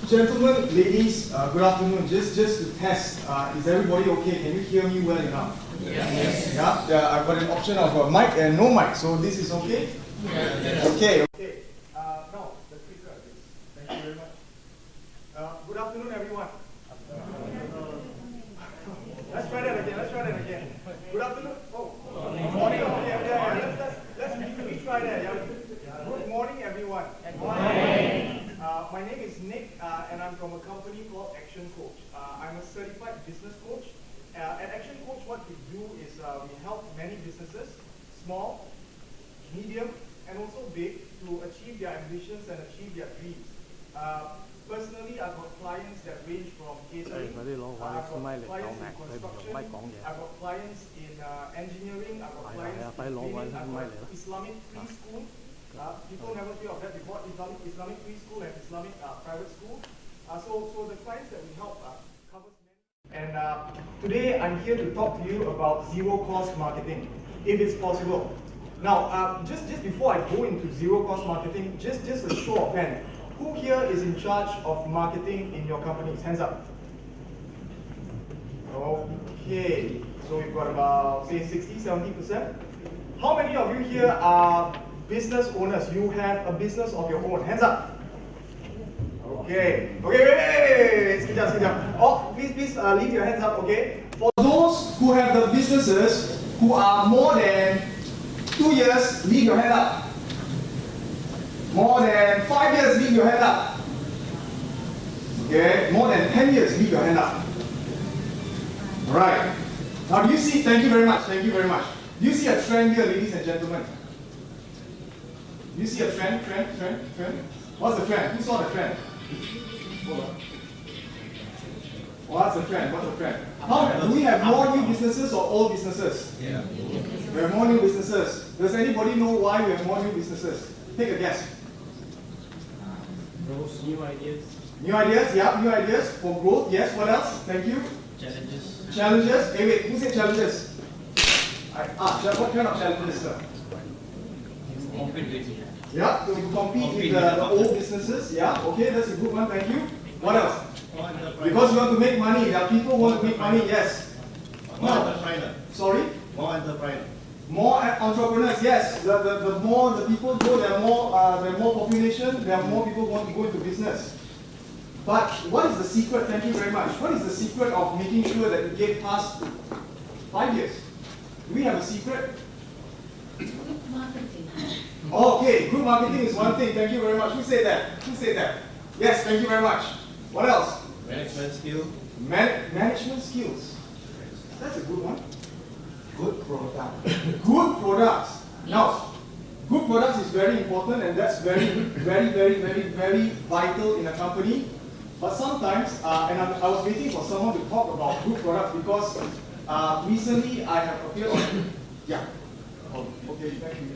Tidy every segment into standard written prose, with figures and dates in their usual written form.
Gentlemen, ladies, good afternoon. Just to test, is everybody okay? Can you hear me well enough? Yes. Yeah, I've got an option of a mic and no mic, so this is okay? Yes. Okay. Now, the speaker, please. Thank you very much. Good afternoon, everyone. Let's try that again. Good afternoon. Oh, morning. Let's retry that. Yeah. Good morning, everyone. Good morning. My name is Nick, and I'm from a company called Action Coach. I'm a certified business coach. At Action Coach, what we do is we help many businesses, small, medium, and also big, to achieve their ambitions and achieve their dreams. Personally, I've got clients that range from catering, I've got clients in construction, I've got clients in engineering, I've got clients in training, I've got Islamic preschool. People never hear of that before, Islamic preschool and Islamic private school. So the clients that we help covers many. And today I'm here to talk to you about zero-cost marketing, if it's possible. Now, just before I go into zero-cost marketing, just a show of hands. Who here is in charge of marketing in your companies? Hands up. Okay, so we've got about, say, 60-70%. How many of you here are business owners? You have a business of your own. Hands up. Okay, wait. Sekejap. Oh, please leave your hands up, okay? For those who have the businesses who are more than 2 years, leave your hand up. More than 5 years, leave your hand up. Okay, more than 10 years, leave your hand up. Alright. Now do you see, thank you very much. Do you see a trend here, ladies and gentlemen? Do you see a trend? What's the trend? Who saw the trend? What's the trend? Do we have more new businesses or old businesses? Yeah. We have more new businesses. Does anybody know why we have more new businesses? Take a guess. Growth, new ideas. New ideas for growth. Yes, what else? Thank you. Challenges. Hey, wait, who said challenges? What kind of challenges, sir? Compete. Yeah, so to compete with the old businesses. Yeah, okay, that's a good one. Thank you. What else? Because you want to make money. There are people who want to make money. Yes. More entrepreneur. Sorry? More entrepreneur. More entrepreneurs, yes. The more the people go, there are more population, there are more people who want to go into business. But what is the secret? Thank you very much. What is the secret of making sure that you get past 5 years? Do we have a secret? Good marketing. Okay, good marketing is one thing. Thank you very much. Who said that? Yes, thank you very much. What else? Management skill. Management skills. That's a good one. Good product. Good products. Now, good products is very important, and that's very vital in a company. But sometimes, and I was waiting for someone to talk about good products because recently I have appeared on. Yeah. Oh, okay. Thank you.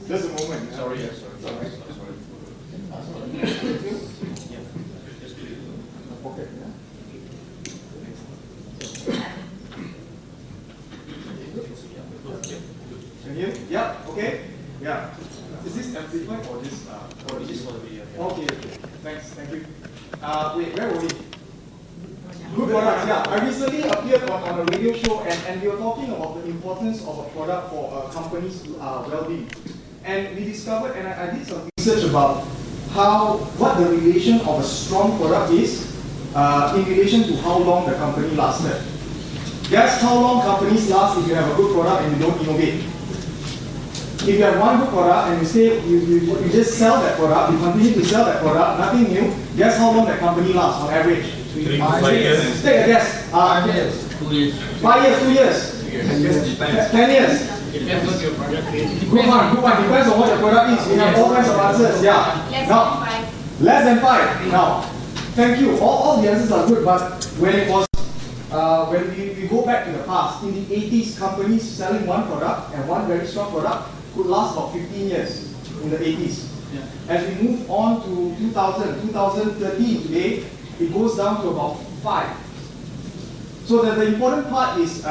Just a moment. Sorry. Sorry. Okay. Can you hear? Yeah, okay. Yeah. Is this amplified or this? This is for the video. Okay. Thanks. Thank you. Wait, where were we? Good products. Yeah. I recently appeared on a radio show, and we were talking about the importance of a product for a company's well-being. And we discovered, and I did some research about what the relation of a strong product is in relation to how long the company lasted. Guess how long companies last if you have a good product and you don't innovate. If you have one good product and you say you just sell that product, you continue to sell that product, nothing new, guess how long that company lasts on average? 3 to 5 years. Take a guess. 5 years. 2 years. 5 years, 2 years. 10 years. Depends on your product. Good one. Depends on what your product is. We have all kinds of answers. Yeah. Less than 5. Now, thank you. All the answers are good, but when it was when we go back to the past, in the 80s, companies selling one product and one very strong product could last about 15 years in the 80s. Yeah. As we move on to 2013 today, it goes down to about 5. So the important part is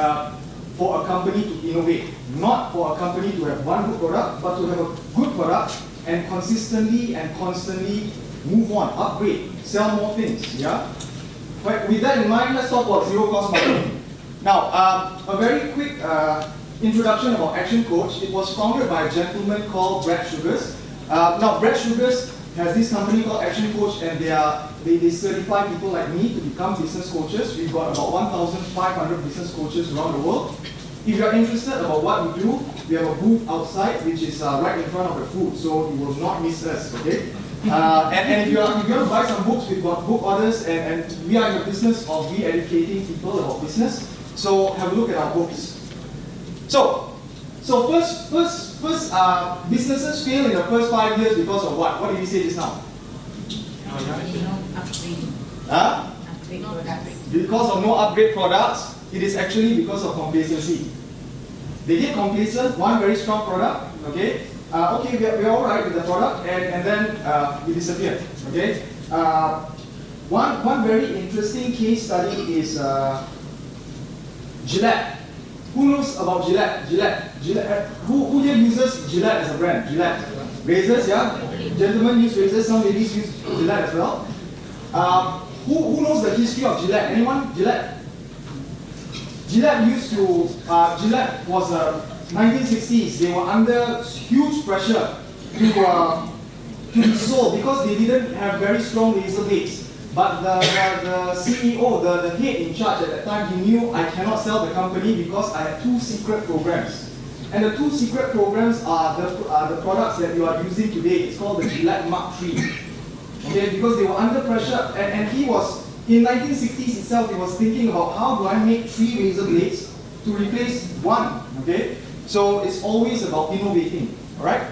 for a company to innovate, not for a company to have one good product, but to have a good product and consistently and constantly move on, upgrade, sell more things. Yeah. But with that in mind, let's talk about zero cost marketing. Now, a very quick introduction about Action Coach. It was founded by a gentleman called Brad Sugars. Now, Brad Sugars has this company called Action Coach, and they certify people like me to become business coaches. We've got about 1,500 business coaches around the world. If you're interested about what we do, we have a booth outside, which is right in front of the food, so you will not miss us, okay? And if you want to buy some books, we've got book orders, and we are in the business of re-educating people about business. So have a look at our books. So first, businesses fail in the first 5 years because of what? What did we say just now? Huh? Because of no upgrade products. It is actually because of complacency. They get complacent, one very strong product, okay? We're all right with the product, and then it disappeared, okay? One very interesting case study is Gillette. Who knows about Gillette? Gillette. Who here uses Gillette as a brand? Gillette. Razors, yeah? Gentlemen use razors, some ladies use Gillette as well. Who knows the history of Gillette? Anyone? Gillette? Gillette was 1960s. They were under huge pressure to be sold because they didn't have very strong razor blades. But the CEO, the head in charge at that time, he knew I cannot sell the company because I had 2 secret programs. And the 2 secret programs are the products that you are using today. It's called the Gillette Mark III. Okay, because they were under pressure, and he was, in 1960s itself, he was thinking about how do I make 3 razor blades to replace 1, okay? So it's always about innovating, alright?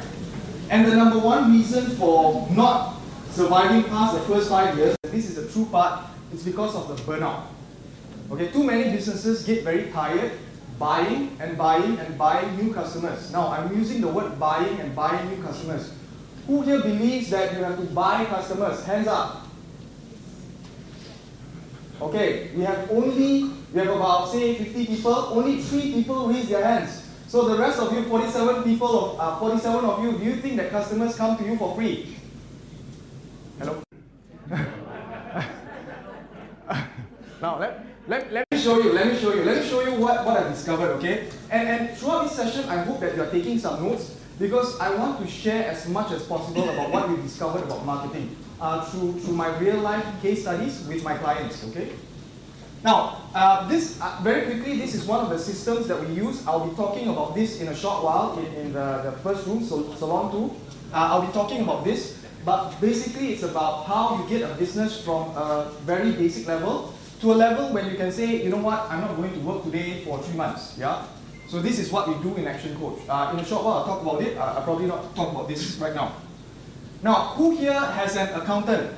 And the number 1 reason for not surviving past the first 5 years, and this is the true part, it's because of the burnout. Okay, too many businesses get very tired buying and buying and buying new customers. Now, I'm using the word buying and buying new customers. Who here believes that you have to buy customers? Hands up. Okay, we have about, say, 50 people, only 3 people raise their hands. So the rest of you, 47 of you, do you think that customers come to you for free? Hello? Now, let me show you what I've discovered, okay? And throughout this session, I hope that you're taking some notes because I want to share as much as possible about what we've discovered about marketing through my real life case studies with my clients, okay? Now, very quickly, this is one of the systems that we use. I'll be talking about this in a short while in the first room, Salon 2. I'll be talking about this, but basically it's about how you get a business from a very basic level to a level when you can say, you know what, I'm not going to work today for 3 months, yeah? So this is what we do in Action Coach. In a short while, I'll talk about it. I'll probably not talk about this right now. Now, who here has an accountant?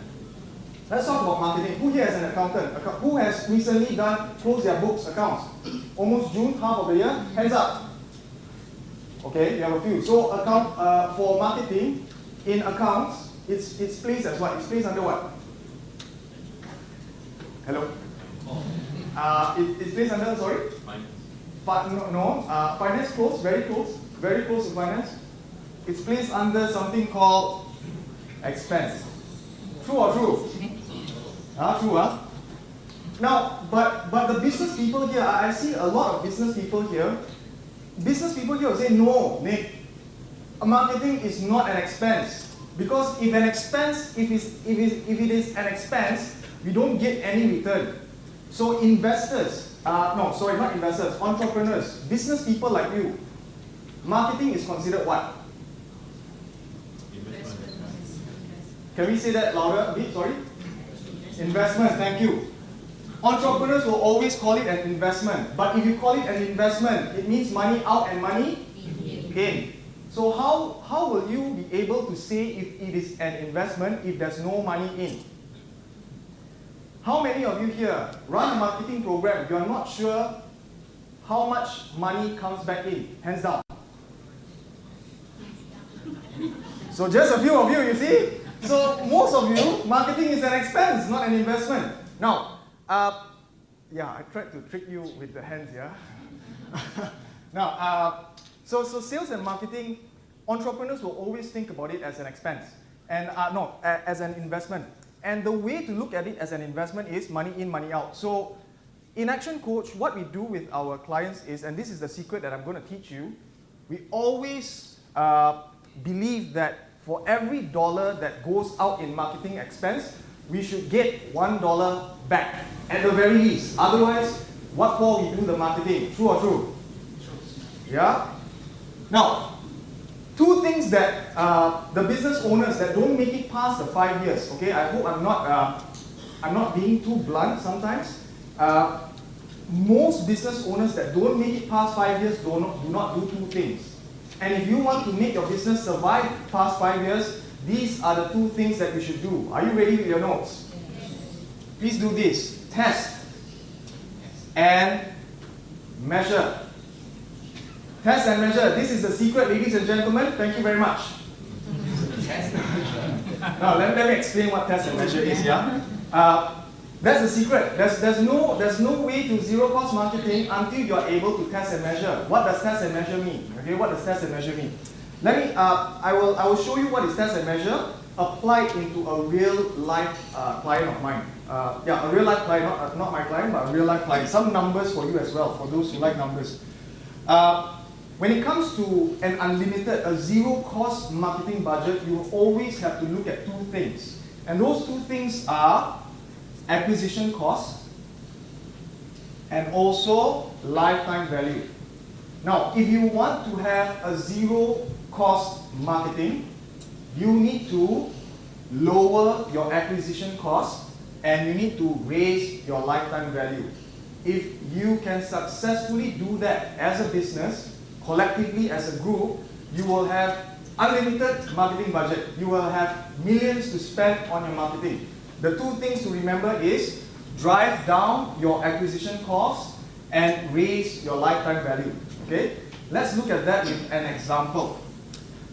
Let's talk about marketing. Who here has an accountant? Who has recently closed their books accounts? Almost June, half of the year? Hands up. Okay, you have a few. So for marketing, in accounts, it's placed as what? It's placed under what? Hello? It's placed under, sorry? Finance. Finance close, very close to finance. It's placed under something called expense. True or true? True, huh? Now, but the business people here, I see a lot of business people here. Business people here will say, no, Nick, marketing is not an expense. Because if it is an expense, we don't get any return. So investors, not investors, entrepreneurs, business people like you, marketing is considered what? Can we say that louder a bit? Sorry? Investment, thank you. Entrepreneurs will always call it an investment. But if you call it an investment, it means money out and money in. So how will you be able to say if it is an investment if there's no money in? How many of you here run a marketing program, you're not sure how much money comes back in? Hands down. So just a few of you see? So most of you, marketing is an expense, not an investment. Now, I tried to trick you with the hands, yeah? Now, so sales and marketing, entrepreneurs will always think about it as an expense. And as an investment. And the way to look at it as an investment is money in, money out. So in Action Coach, what we do with our clients is, and this is the secret that I'm going to teach you, we always believe that for every dollar that goes out in marketing expense, we should get $1 back at the very least. Otherwise, what for we do the marketing? True or true? Yeah? Now, two things that the business owners that don't make it past the 5 years, okay? I hope I'm not being too blunt sometimes. Most business owners that don't make it past 5 years do not do two things. And if you want to make your business survive past 5 years, these are the two things that you should do. Are you ready with your notes? Please do this. Test and measure. Test and measure. This is the secret, ladies and gentlemen. Thank you very much. Now, let me explain what test and measure is. Yeah, that's the secret. There's no way to zero cost marketing until you are able to test and measure. What does test and measure mean? Okay, what does test and measure mean? I will show you what is test and measure applied into a real life client of mine. A real life client, not my client, but a real life client. Some numbers for you as well, for those who like numbers. When it comes to an unlimited, a zero cost marketing budget, you will always have to look at two things. And those two things are acquisition cost and also lifetime value. Now, if you want to have a zero cost marketing, you need to lower your acquisition cost and you need to raise your lifetime value. If you can successfully do that as a business, collectively as a group, you will have unlimited marketing budget. You will have millions to spend on your marketing. The two things to remember is drive down your acquisition cost and raise your lifetime value. Okay? Let's look at that with an example.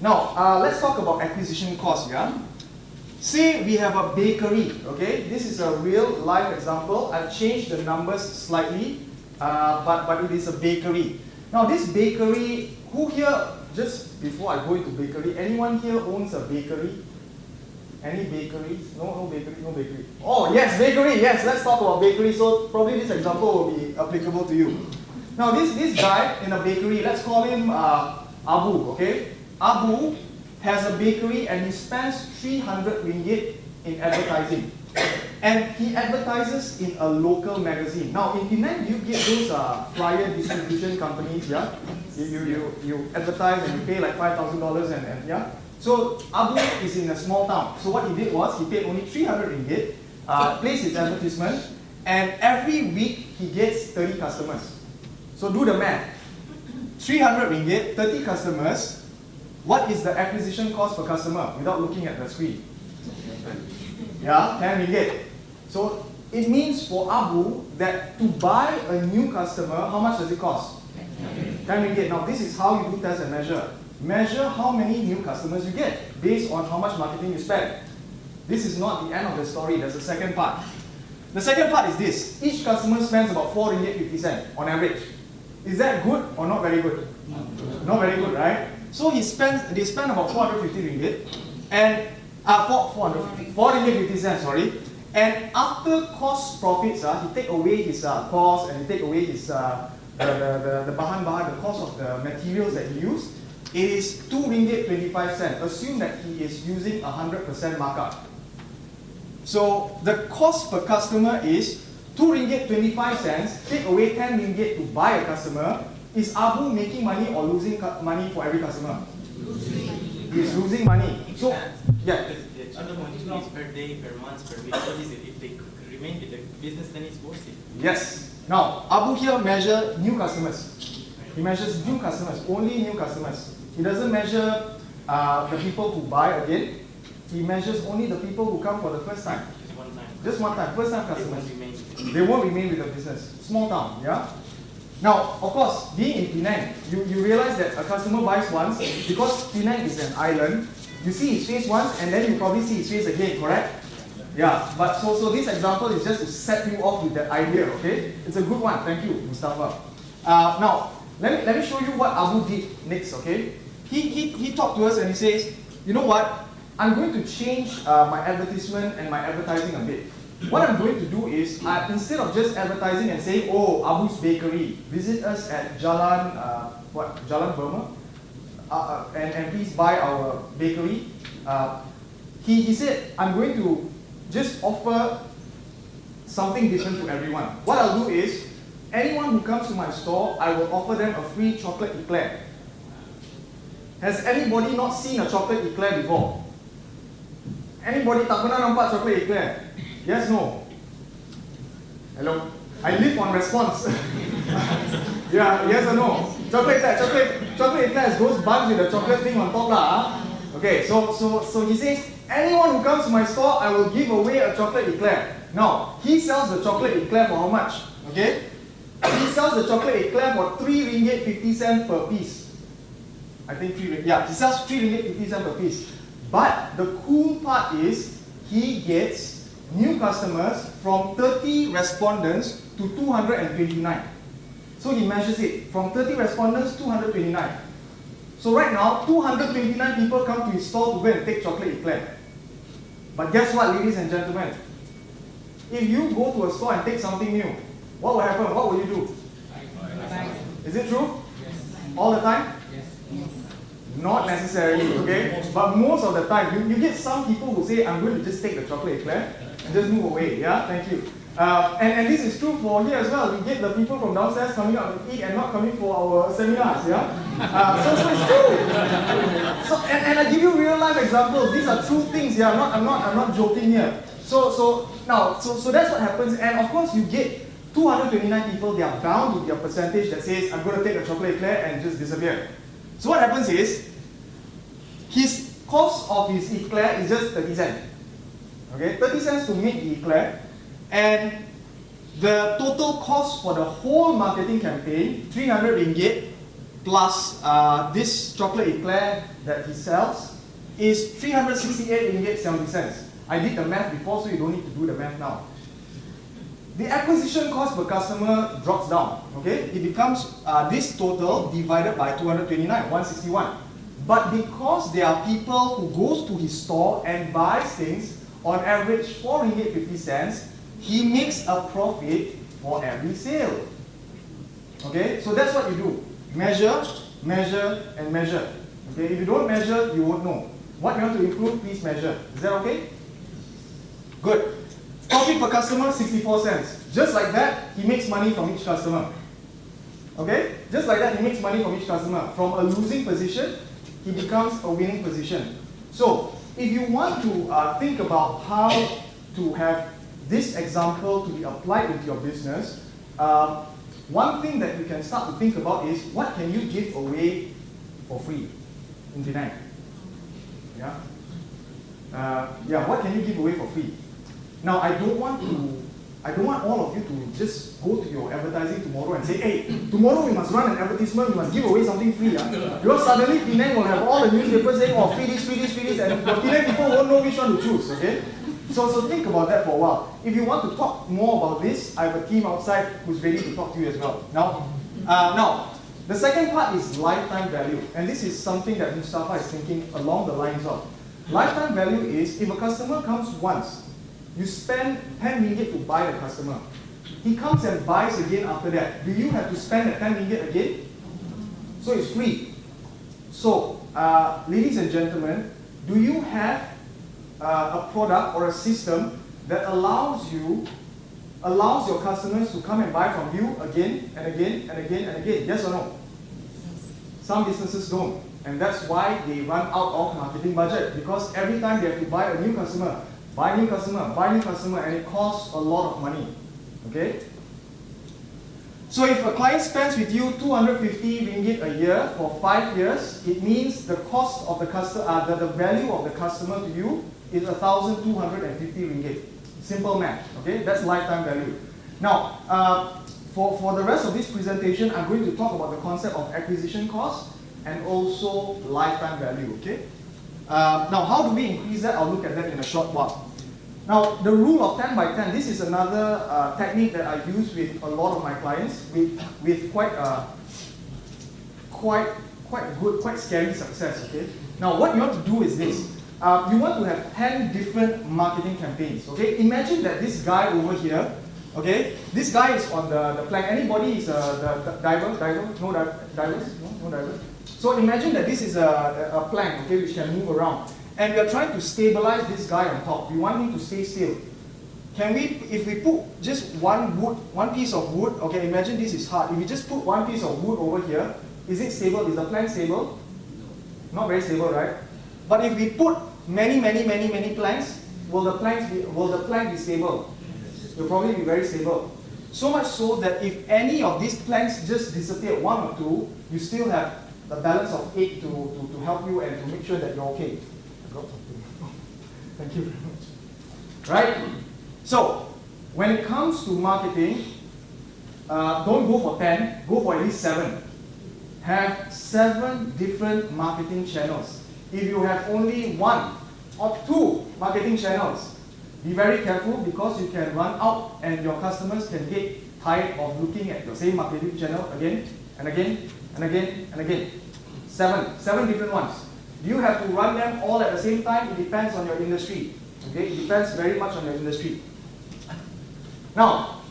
Now, let's talk about acquisition cost. Yeah? Say we have a bakery. Okay? This is a real life example. I've changed the numbers slightly, but it is a bakery. Now this bakery, who here, just before I go into bakery, anyone here owns a bakery? Any bakeries? No bakery. Oh yes, bakery, yes, let's talk about bakery. So probably this example will be applicable to you. Now this guy in a bakery, let's call him Abu, okay? Abu has a bakery and he spends 300 ringgit in advertising. And he advertises in a local magazine. Now in Penang, you get those flyer distribution companies, yeah? You advertise and you pay like $5,000 and yeah? So Abu is in a small town. So what he did was, he paid only 300 ringgit, placed his advertisement, and every week he gets 30 customers. So do the math. 300 ringgit, 30 customers. What is the acquisition cost per customer without looking at the screen? Yeah, 10 ringgit. So it means for Abu that to buy a new customer, how much does it cost? 10 ringgit. Now this is how you do test and measure. Measure how many new customers you get based on how much marketing you spend. This is not the end of the story. There's a second part. The second part is this. Each customer spends about 4 ringgit 50 cents on average. Is that good or not very good? Not very good, right? So they spend about 450 ringgit and 4 ringgit 50 cents, sorry. And after cost profits, he take away his cost and he take away his the bahan-bahan, the cost of the materials that he used. It is 2 ringgit 25 cents. Assume that he is using 100% markup. So the cost per customer is 2 ringgit 25 cents. Take away 10 ringgit to buy a customer. Is Abu making money or losing money for every customer? He's losing money. So yeah. Other money is per day, per month, per week. What is it? If they remain with the business, then it's worth it. Yes. Now, Abu here measures new customers. He measures new customers, only new customers. He doesn't measure the people who buy again. He measures only the people who come for the first time. Just one time. Just one time, first time customers. They won't remain. They won't remain with the business. Small town, yeah? Now, of course, being in Penang, you realize that a customer buys once, because Penang is an island, you see his face once and then you probably see his face again, correct? Yeah, but so this example is just to set you off with that idea, okay? It's a good one, thank you, Mustafa. Now, let me show you what Abu did next, okay? He talked to us and he says, you know what? I'm going to change my advertisement and my advertising a bit. What I'm going to do is, instead of just advertising and saying, oh, Abu's Bakery, visit us at Jalan Burma, and please buy our bakery. He said, I'm going to just offer something different to everyone. What I'll do is, anyone who comes to my store, I will offer them a free chocolate eclair. Has anybody not seen a chocolate eclair before? Anybody tak pernah nampak chocolate eclair? Yes, no? Hello? I live on response. Yeah, yes or no? Chocolate eclairs, those buns with the chocolate thing on top lah. Okay, so he says, anyone who comes to my store, I will give away a chocolate eclair. Now, he sells the chocolate eclair for how much? Okay? He sells the chocolate eclair for 3 ringgit 50 cents per piece. I think 3 ringgit. Yeah, he sells 3 ringgit 50 cents per piece. But the cool part is, he gets new customers from 30 respondents to 229. So he measures it from 30 respondents, 229. So right now, 229 people come to his store to go and take chocolate eclair. But guess what, ladies and gentlemen? If you go to a store and take something new, what will happen? What will you do? Is it true? Yes. All the time? Yes. Not necessarily, okay? But most of the time, you get some people who say, I'm going to just take the chocolate eclair and just move away, yeah? Thank you. And this is true for here as well. We get the people from downstairs coming out to eat and not coming for our seminars, yeah? So it's true. So, and I give you real life examples. These are true things, yeah? I'm not joking here. So that's what happens. And of course, you get 229 people, they are bound with your percentage that says, I'm going to take a chocolate eclair and just disappear. So what happens is, his cost of his eclair is just 30 cents. Okay, 30 cents to make the eclair. And the total cost for the whole marketing campaign, 300 ringgit, plus this chocolate eclair that he sells, is 368 ringgit 70 cents. I did the math before, so you don't need to do the math now. The acquisition cost per customer drops down, okay? It becomes this total divided by 229, 161. But because there are people who goes to his store and buys things, on average 4 ringgit 50 cents, he makes a profit for every sale. Okay, so that's what you do. Measure, measure, and measure. Okay, if you don't measure, you won't know. What you want to improve, please measure. Is that okay? Good. Profit per customer, 64 cents. Just like that, he makes money from each customer. Okay? Just like that, he makes money from each customer. From a losing position, he becomes a winning position. So, if you want to think about how to have this example to be applied into your business, one thing that you can start to think about is, what can you give away for free in Penang? Yeah? What can you give away for free? Now, I don't want all of you to just go to your advertising tomorrow and say, hey, tomorrow we must run an advertisement, we must give away something free. Because suddenly Penang will have all the newspapers saying, oh, free this, free this, free this, and the Penang people won't know which one to choose, okay? So think about that for a while. If you want to talk more about this, I have a team outside who's ready to talk to you as well. Now, the second part is lifetime value. And this is something that Mustafa is thinking along the lines of. Lifetime value is, if a customer comes once, you spend 10 ringgit to buy the customer. He comes and buys again after that. Do you have to spend that 10 ringgit again? So it's free. So, ladies and gentlemen, do you have a product or a system that allows your customers to come and buy from you again and again and again and again? Yes or no? Some businesses don't. And that's why they run out of marketing budget, because every time they have to buy a new customer, buy new customer, buy new customer, and it costs a lot of money. Okay? So if a client spends with you 250 ringgit a year for 5 years, it means the cost of the customer, the value of the customer to you is 1,250 ringgit. Simple math. Okay? That's lifetime value. Now, for the rest of this presentation, I'm going to talk about the concept of acquisition cost and also lifetime value. Okay? Now, how do we increase that? I'll look at that in a short while. Now, the rule of 10 by 10, this is another technique that I use with a lot of my clients with quite good, quite scary success. Okay. Now, what you have to do is this. you want to have 10 different marketing campaigns. Okay, imagine that this guy over here, okay, this guy is on the plank. Anybody is the diver? No divers? No divers. So imagine that this is a plank, okay, which can move around. And we are trying to stabilize this guy on top. We want him to stay still. Can we, if we put just one piece of wood, okay, imagine this is hard. If we just put one piece of wood over here, is it stable? Is the plank stable? Not very stable, right? But if we put many planks, will the plank be stable? It will probably be very stable. So much so that if any of these planks just disappear, one or two, you still have the balance of 8 to help you and to make sure that you're okay. I got something. Thank you very much. Right? So, when it comes to marketing, don't go for 10, go for at least 7. Have 7 different marketing channels. If you have only 1 or 2 marketing channels, be very careful because you can run out and your customers can get tired of looking at your same marketing channel again and again and again and again. 7 different ones. Do you have to run them all at the same time? It depends on your industry. Okay, it depends very much on your industry. Now,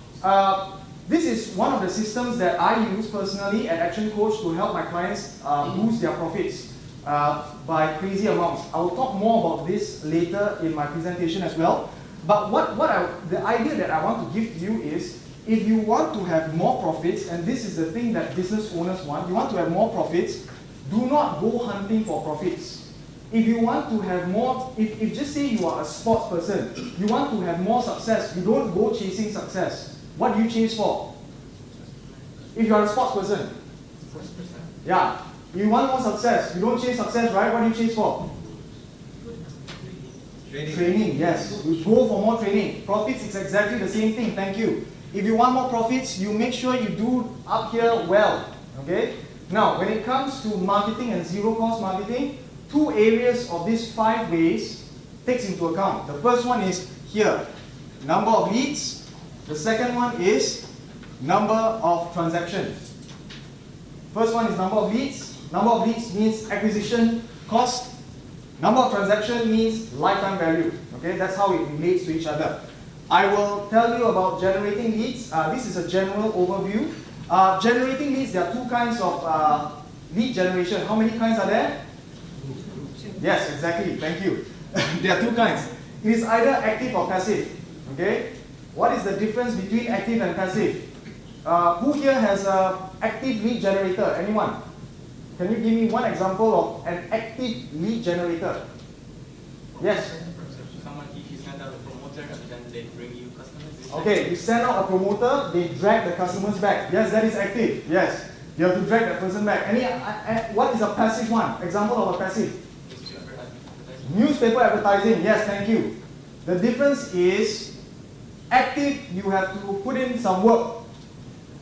this is one of the systems that I use personally at Action Coach to help my clients boost their profits by crazy amounts. I will talk more about this later in my presentation as well. But the idea that I want to give to you is, if you want to have more profits, and this is the thing that business owners want, you want to have more profits, do not go hunting for profits. If you want to have more, if just say you are a sports person, you want to have more success, you don't go chasing success. What do you chase for? If you are a sports person, yeah, you want more success, you don't chase success, right? What do you chase for? Training, yes. You go for more training. Profits is exactly the same thing, thank you. If you want more profits, you make sure you do up here well, okay? Now, when it comes to marketing and zero-cost marketing, 2 areas of these 5 ways takes into account. The first one is here, number of leads. The second one is number of transactions. First one is number of leads. Number of leads means acquisition cost. Number of transaction means lifetime value. Okay, that's how it relates to each other. I will tell you about generating leads. This is a general overview. Generating leads, there are 2 kinds of lead generation. How many kinds are there? Yes, exactly. Thank you. There are 2 kinds. It is either active or passive. Okay. What is the difference between active and passive? Who here has an active lead generator? Anyone? Can you give me one example of an active lead generator? Yes. Someone, if you send out a promoter and then they bring you customers. Okay, you send out a promoter, they drag the customers back. Yes, that is active. Yes, you have to drag that person back. What is a passive one? Example of a passive? Newspaper advertising. Yes, thank you. The difference is active, you have to put in some work.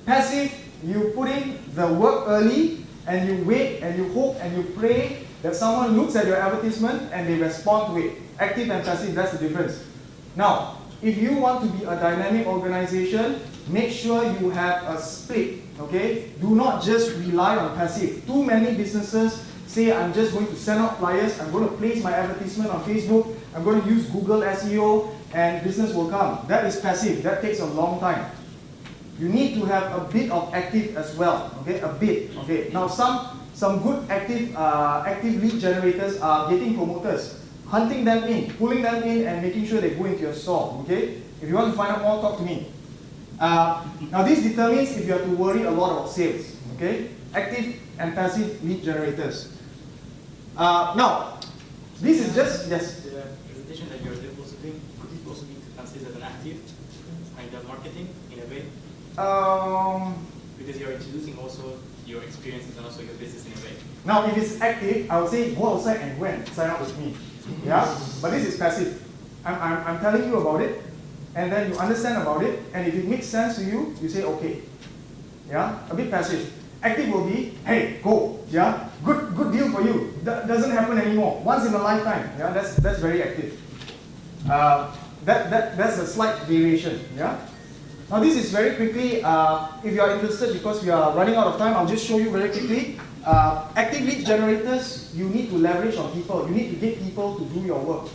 Passive, you put in the work early and you wait and you hope and you pray that someone looks at your advertisement and they respond to it. Active and passive, that's the difference. Now, if you want to be a dynamic organization, make sure you have a split, okay? Do not just rely on passive. Too many businesses say, I'm just going to send out flyers, I'm going to place my advertisement on Facebook, I'm going to use Google SEO, and business will come. That is passive. That takes a long time. You need to have a bit of active as well, okay? A bit, okay? Now, some good active lead generators are getting promoters, hunting them in, pulling them in, and making sure they go into your store, okay? If you want to find out more, talk to me. Now, this determines if you have to worry a lot about sales, okay? Active and passive lead generators. Now, this is just, yes? The presentation that you're also doing, could it also be considered as an active kind of marketing in a way? Because you're introducing also your experiences and also your business in a way. Now, if it's active, I would say go outside and go and sign up with me. Yeah? But this is passive. I'm telling you about it, and then you understand about it, and if it makes sense to you, you say okay. Yeah? A bit passive. Active will be, hey, go. Yeah? Good deal for you. That doesn't happen anymore. Once in a lifetime. Yeah? That's very active. That's a slight variation. Yeah? Now this is very quickly, if you are interested, because we are running out of time, I'll just show you very quickly. Active lead generators, you need to leverage on people. You need to get people to do your work.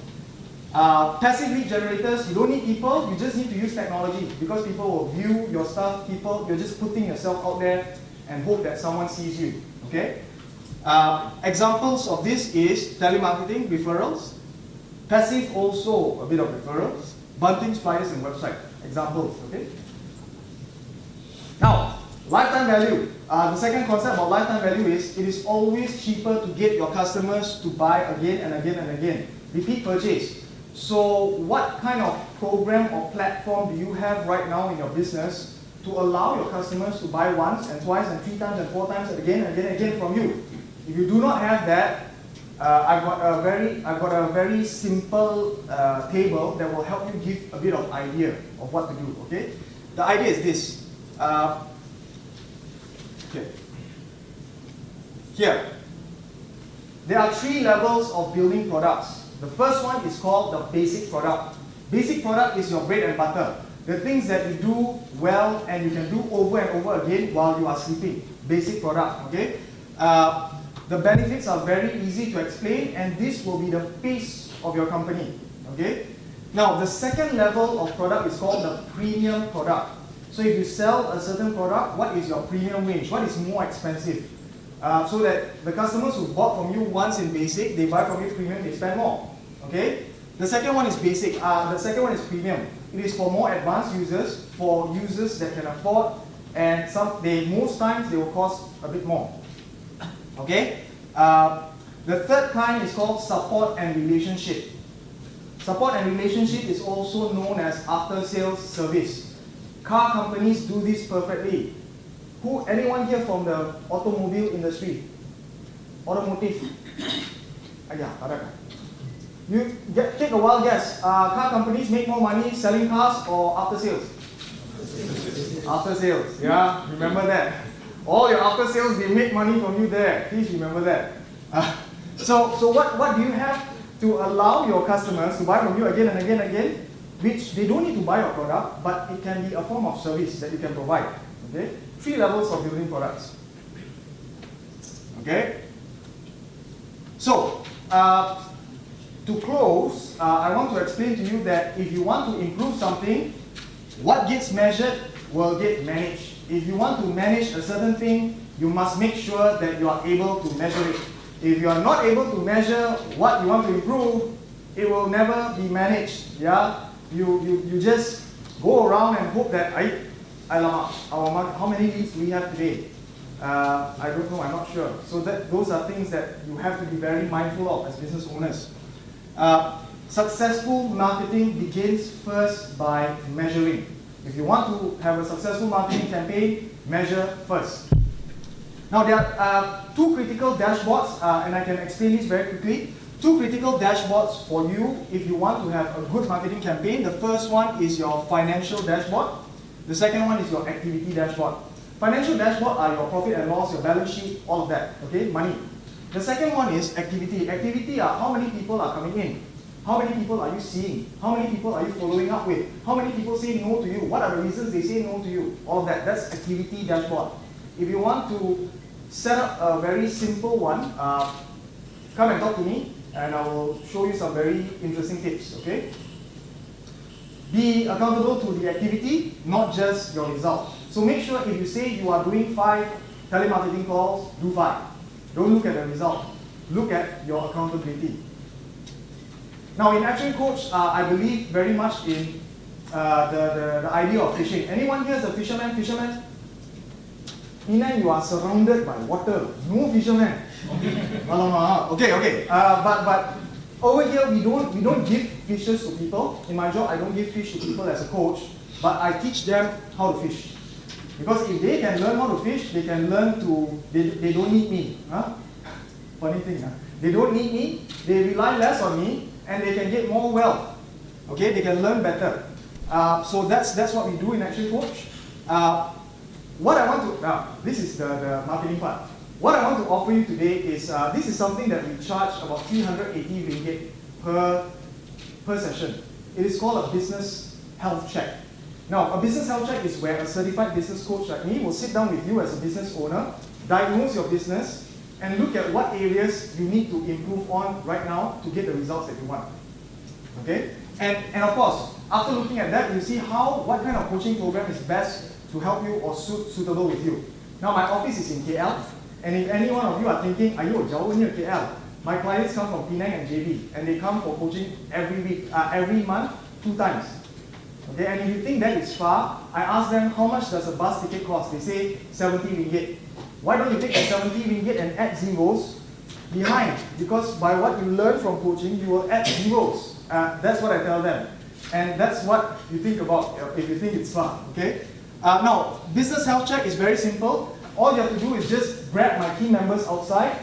Passive lead generators, you don't need people, you just need to use technology because people will view your stuff, you're just putting yourself out there and hope that someone sees you, okay? Examples of this is telemarketing, referrals, passive also a bit of referrals, buntings, flyers, and website, examples, okay? Now, lifetime value. The second concept about lifetime value is it is always cheaper to get your customers to buy again and again and again. Repeat purchase. So what kind of program or platform do you have right now in your business to allow your customers to buy once and twice and 3 times and 4 times and again and again and again from you? If you do not have that, I've got a very simple table that will help you give a bit of idea of what to do. Okay, the idea is this. Okay. Here, there are 3 levels of building products. The first one is called the basic product. Basic product is your bread and butter. The things that you do well and you can do over and over again while you are sleeping. Basic product, okay? The benefits are very easy to explain and this will be the face of your company, okay? Now, the second level of product is called the premium product. So if you sell a certain product, what is your premium range? What is more expensive? So that the customers who bought from you once in basic, they buy from you premium, they spend more. Okay? The second one is basic. The second one is premium. It is for more advanced users, for users that can afford, and most times they will cost a bit more. Okay? The third kind is called support and relationship. Support and relationship is also known as after-sales service. Car companies do this perfectly. Anyone here from the automobile industry? Automotive? Yeah, you take a wild guess. Car companies make more money selling cars or after sales? After sales, yeah, remember that. All your after sales, they make money from you there. Please remember that. So what do you have to allow your customers to buy from you again and again and again? Which they don't need to buy your product, but it can be a form of service that you can provide. Okay? 3 levels of building products. Okay? So, to close, I want to explain to you that if you want to improve something, what gets measured will get managed. If you want to manage a certain thing, you must make sure that you are able to measure it. If you are not able to measure what you want to improve, it will never be managed. Yeah? You just go around and hope that how many leads do we have today? I don't know, I'm not sure. So those are things that you have to be very mindful of as business owners. Successful marketing begins first by measuring. If you want to have a successful marketing campaign, measure first. Now there are 2 critical dashboards, and I can explain this very quickly. 2 critical dashboards for you if you want to have a good marketing campaign. The first one is your financial dashboard. The second one is your activity dashboard. Financial dashboard are your profit and loss, your balance sheet, all of that, okay, money. The second one is activity. Activity are how many people are coming in, how many people are you seeing, how many people are you following up with, how many people say no to you, what are the reasons they say no to you, all of that. That's activity dashboard. If you want to set up a very simple one, come and talk to me and I will show you some very interesting tips, okay? Be accountable to the activity, not just your result. So make sure if you say you are doing 5 telemarketing calls, do 5. Don't look at the result. Look at your accountability. Now in Action Coach, I believe very much in the idea of fishing. Anyone here is a fisherman? Penang, you are surrounded by water. No fisherman. Okay. But over here, we don't give fishes to people. In my job, I don't give fish to people as a coach, but I teach them how to fish. Because if they can learn how to fish, they can learn to, they don't need me. Huh? Funny thing, huh? They don't need me, they rely less on me, and they can get more wealth. Okay, they can learn better. So that's what we do in Action Coach. What I want to, now this is the marketing part. What I want to offer you today is, this is something that we charge about 380 ringgit per session. It is called a business health check. Now, a business health check is where a certified business coach like me will sit down with you as a business owner, diagnose your business, and look at what areas you need to improve on right now to get the results that you want. Okay? And of course, after looking at that, you see what kind of coaching program is best to help you or suitable with you. Now, my office is in KL, and if any one of you are thinking, ayo, jauh near KL, my clients come from Penang and JB, and they come for coaching every month, 2 times. Okay, and if you think that is far, I ask them, how much does a bus ticket cost? They say 70 ringgit. Why don't you take the 70 ringgit and add zeros behind? Because by what you learn from coaching, you will add zeros. That's what I tell them. And that's what you think about if you think it's far, okay? Now, business health check is very simple. All you have to do is just grab my team members outside,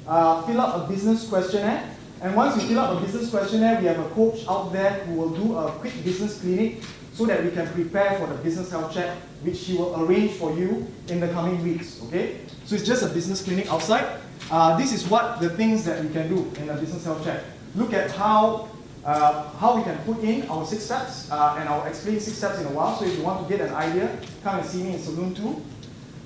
fill up a business questionnaire, and once you fill up a business questionnaire, we have a coach out there who will do a quick business clinic so that we can prepare for the business health check, which she will arrange for you in the coming weeks, okay? So it's just a business clinic outside. This is what the things that we can do in a business health check. Look at how we can put in our 6 steps, and I'll explain 6 steps in a while, so if you want to get an idea, come and see me in Saloon 2.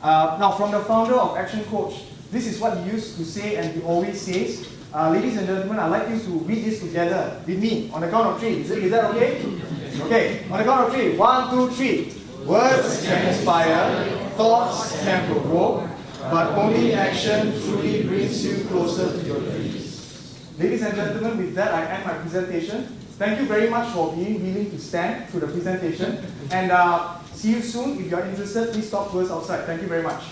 Now, from the founder of Action Coach, this is what he used to say and he always says. Ladies and gentlemen, I'd like you to read this together with me on the count of 3. Is that okay? Okay, on the count of 3. 1, 2, 3. Words can inspire, thoughts can provoke, but only action truly brings you closer to your dreams. Ladies and gentlemen, with that I end my presentation. Thank you very much for being willing to stand through the presentation. And see you soon. If you are interested, please talk to us outside. Thank you very much.